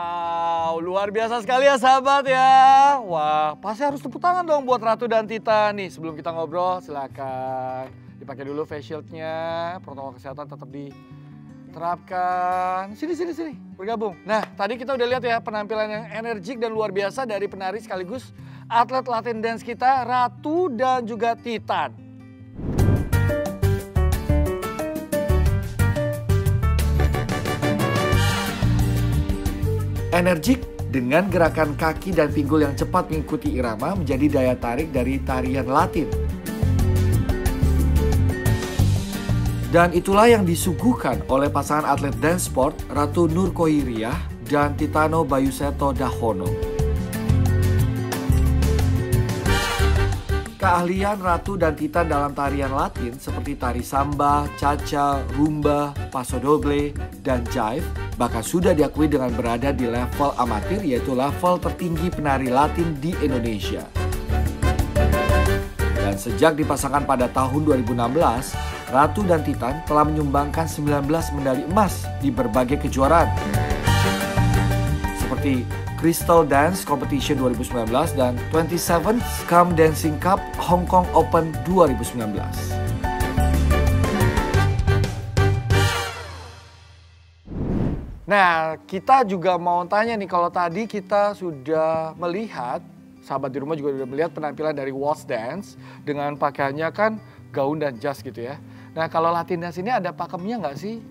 Wow, luar biasa sekali ya sahabat ya. Wah, pasti harus tepuk tangan dong buat Ratu dan Tita nih. Sebelum kita ngobrol, silakan dipakai dulu face shieldnya. Protokol kesehatan tetap diterapkan. Sini, bergabung. Nah, tadi kita udah lihat ya penampilan yang energik dan luar biasa dari penari sekaligus atlet Latin dance kita, Ratu dan juga Titan. Energik dengan gerakan kaki dan pinggul yang cepat mengikuti irama menjadi daya tarik dari tarian Latin. Dan itulah yang disuguhkan oleh pasangan atlet dance sport Ratu Nur Koiriah dan Titano Bayuseto Dahono. Keahlian Ratu dan Titan dalam tarian Latin seperti tari samba, cha-cha, rumba, paso doble, dan jive bahkan sudah diakui dengan berada di level amatir, yaitu level tertinggi penari Latin di Indonesia. Dan sejak dipasangkan pada tahun 2016, Ratu dan Titan telah menyumbangkan 19 medali emas di berbagai kejuaraan. Seperti Crystal Dance Competition 2019 dan 27th Scum Dancing Cup Hong Kong Open 2019. Nah, kita juga mau tanya nih, kalau tadi kita sudah melihat, sahabat di rumah juga sudah melihat penampilan dari Waltz Dance dengan pakaiannya kan gaun dan jas gitu ya. Nah, kalau Latin Dance ini ada pakemnya nggak sih,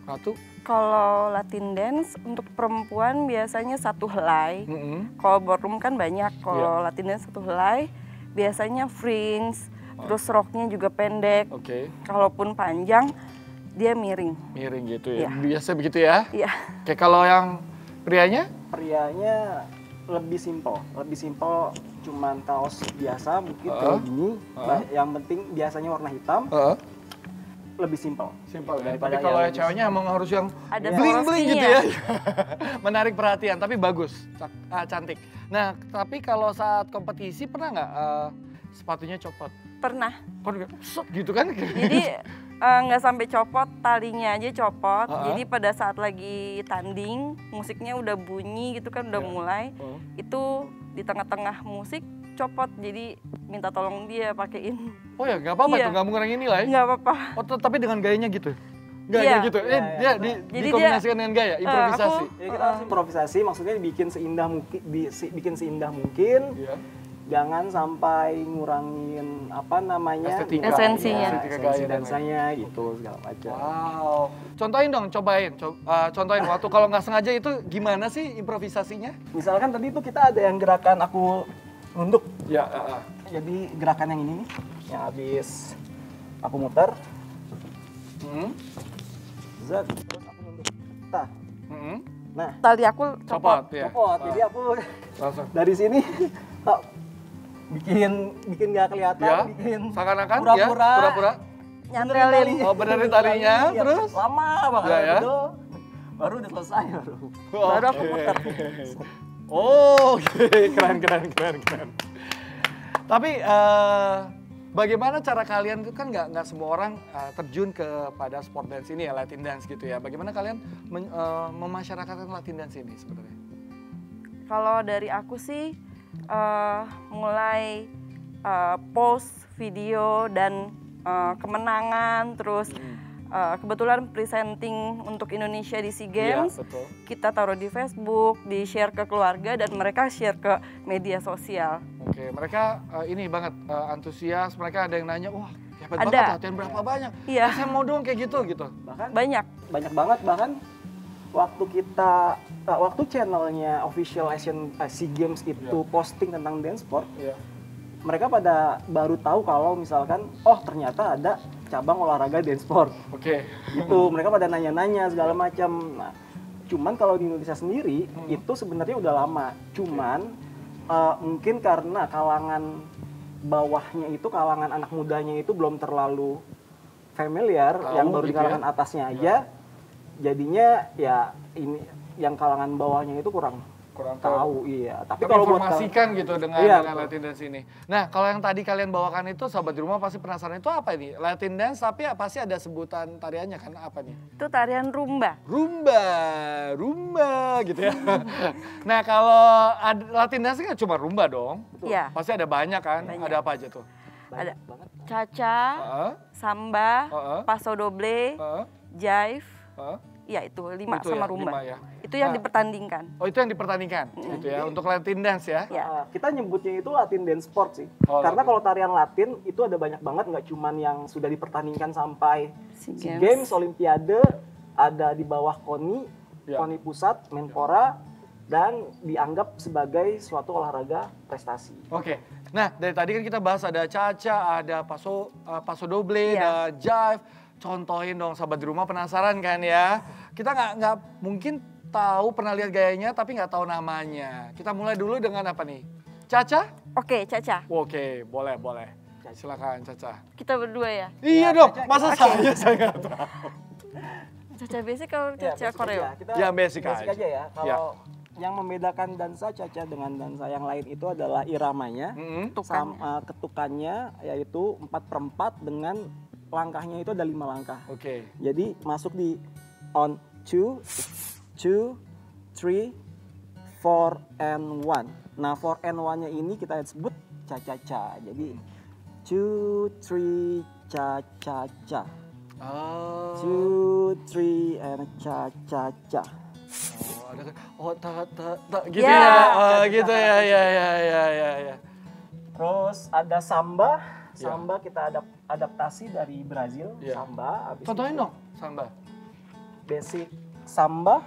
Ratu? Kalau Latin Dance untuk perempuan biasanya satu helai. Kalau ballroom kan banyak. Kalau Latin Dance satu helai, biasanya fringe, terus roknya juga pendek. Kalaupun panjang, dia miring. Miring gitu ya? Biasa begitu ya? Iya. Oke, kalau yang prianya? Prianya lebih simpel, cuman kaos biasa mungkin kayak gini. Yang penting biasanya warna hitam. Lebih simpel. Ya. Tapi kalau ceweknya emang harus yang ada bling-bling gitu ya. Menarik perhatian, tapi bagus, cantik. Nah, tapi kalau saat kompetisi pernah nggak sepatunya copot? Pernah. Gitu kan? Jadi nggak sampai copot, talinya aja copot. Jadi pada saat lagi tanding, musiknya udah bunyi gitu kan, udah mulai. Itu di tengah-tengah musik copot, jadi minta tolong dia pakein. Oh ya, nggak apa-apa tuh, nggak mengurangi nilai? Nggak apa-apa. Oh, tapi dengan gayanya gitu? Nggak gitu? Dia dikombinasikan dengan gaya, improvisasi? Kita harus improvisasi, maksudnya bikin seindah mungkin. Jangan sampai ngurangin esensinya, esensi dansanya gitu segala macam. Wow, contohin dong, contohin waktu kalau nggak sengaja itu gimana sih improvisasinya? Misalkan tadi itu kita ada yang gerakan aku nunduk. Jadi gerakan yang ini nih, yang habis aku muter, terus aku nunduk. Nah, tali aku copot. Jadi aku langsung dari sini bikin nggak kelihatan, bikin seakan-akan pura-pura nyantelin. Oh, benerin talinya, terus lama banget itu, baru udah selesai baru aku putar. Oh, keren. Tapi bagaimana cara kalian itu kan nggak semua orang terjun kepada sport dance ini ya, Latin dance gitu ya. Bagaimana kalian memasyarakatkan Latin dance ini sebenarnya? Kalau dari aku sih mulai post video dan kemenangan, terus kebetulan presenting untuk Indonesia di SEA Games, kita taruh di Facebook, di share ke keluarga dan mereka share ke media sosial. Oke, mereka ini banget antusias, mereka ada yang nanya, wah hebat ada. Banget latihan berapa banyak? Iya. Saya mau dong kayak gitu. Bahkan banyak banget, bahkan waktu channelnya official SEA Games itu posting tentang dance sport, mereka pada baru tahu kalau misalkan ternyata ada cabang olahraga dance sport. Itu mereka pada nanya-nanya segala macam. Nah, cuman kalau di Indonesia sendiri itu sebenarnya udah lama. Cuman mungkin karena kalangan bawahnya itu, kalangan anak mudanya itu belum terlalu familiar, yang baru di kalangan atasnya aja. Jadinya ya ini yang kalangan bawahnya itu kurang kurang tahu. Iya, tapi kalau informasikan gitu dengan Latin dance ini. Nah, kalau yang tadi kalian bawakan itu sahabat di rumah pasti penasaran itu apa ini? Latin dance tapi pasti ada sebutan tariannya kan, apa nih? Itu tarian rumba. Rumba gitu ya. Nah, kalau Latin dance kan cuma rumba dong. Iya. Pasti ada banyak kan? Banyak. Ada apa aja tuh? Ada cha-cha, samba, paso doble, jive. Ya itu 5 sama rumba. 5 ya. Itu yang dipertandingkan. Oh, itu yang dipertandingkan gitu ya, untuk Latin dance ya? Kita nyebutnya itu Latin dance sport sih. Karena kalau tarian Latin itu ada banyak banget, nggak cuman yang sudah dipertandingkan sampai SEA Games, Olimpiade, ada di bawah KONI, KONI Pusat, Menpora, dan dianggap sebagai suatu olahraga prestasi. Oke. Nah, dari tadi kan kita bahas ada cha-cha, ada paso doble, ada jive. Contohin dong sahabat di rumah, penasaran kan ya? Kita nggak mungkin tahu, pernah lihat gayanya tapi nggak tahu namanya. Kita mulai dulu dengan apa nih? Cha-cha? Oke, cha-cha. Oke, boleh. Silakan cha-cha. Kita berdua ya? Iya dong, masa saya nggak tahu. Cha-cha basic kalau cha-cha koreo? Ya basic aja ya. Kalau yang membedakan dansa cha-cha dengan dansa yang lain itu adalah iramanya, sama ketukannya, yaitu 4/4 dengan langkahnya itu ada 5 langkah. Oke. Jadi masuk di on 2, 3, 4 and 1. Nah 4 and 1-nya ini kita sebut cha-cha-cha. Jadi 2, 3, cha-cha-cha. 2, 3 and cha-cha-cha. Gitu ya. Gitu ya. Terus ada samba. Samba kita adaptasi dari Brazil, samba. Contohin dong, samba. Basic samba.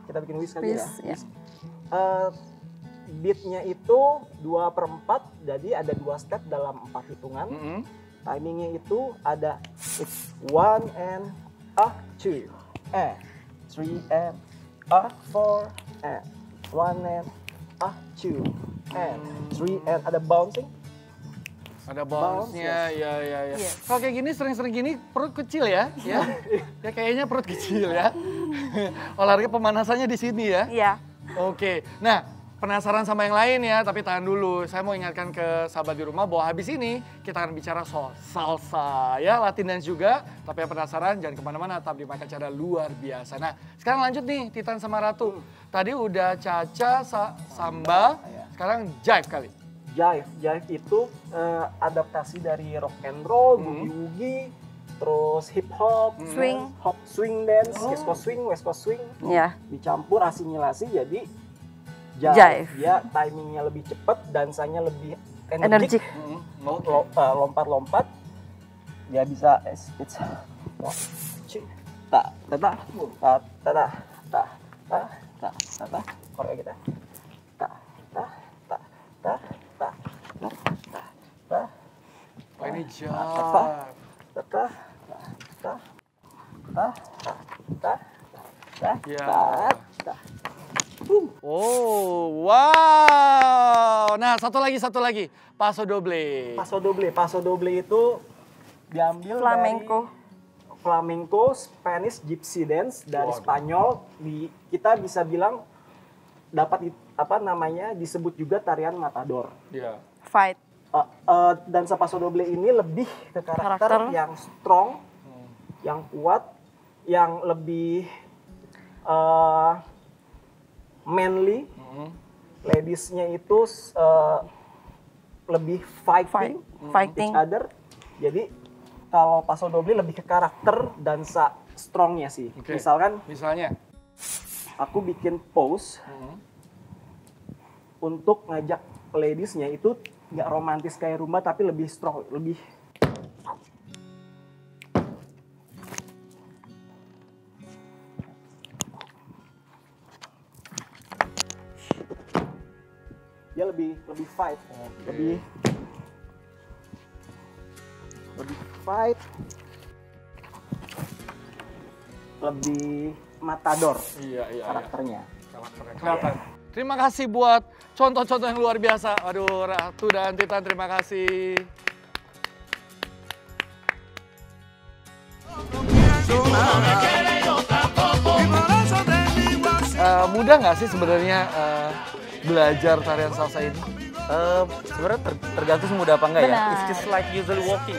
Kita bikin whisk aja ya. Beatnya itu 2/4, jadi ada 2 step dalam 4 hitungan. Timingnya itu ada 1 and 2, 3 and 4 and 1 and 2 and 3 and ada bouncing. Ada bounce-nya, ya. Kalau kayak gini sering-sering gini perut kecil ya. Ya kayaknya perut kecil ya. Olahraga pemanasannya di sini ya. Iya. Oke, nah penasaran sama yang lain ya, tapi tahan dulu. Saya mau ingatkan ke sahabat di rumah bahwa habis ini kita akan bicara soal salsa ya, Latin dance juga. Tapi yang penasaran jangan kemana-mana, tetap di Makan Cara luar biasa. Nah sekarang lanjut nih Titan sama Ratu. Tadi udah cha-cha, samba, sekarang jive kali. Jive itu adaptasi dari rock and roll, boogie-woogie, terus hip hop, swing dance, East Coast swing, West Coast swing, dicampur asimilasi jadi jive. Ya timingnya lebih cepat, dansanya lebih energik, lompat-lompat, dia bisa Korea kita. Oh ini jive. Oh, wow. Nah, satu lagi. Paso doble. Paso doble itu diambil dari flamenco, Spanish gypsy dance dari Spanyol. Kita bisa bilang dapat disebut juga tarian matador. Iya. Fight. Dansa paso doble ini lebih ke karakter yang strong, yang kuat, yang lebih manly. Ladiesnya itu lebih fighting each other. Jadi kalau paso doble lebih ke karakter dansa strongnya sih. Misalnya aku bikin pose untuk ngajak ladiesnya itu nggak romantis kayak rumba tapi lebih strong, lebih dia lebih fight, lebih fight, lebih matador. Iya. Karakternya. Kelihatan. Terima kasih buat contoh-contoh yang luar biasa. Aduh, Ratu dan Titan, terima kasih. mudah nggak sih sebenarnya belajar tarian salsa ini? Sebenarnya tergantung semudah apa enggak ya. It's just like usually walking.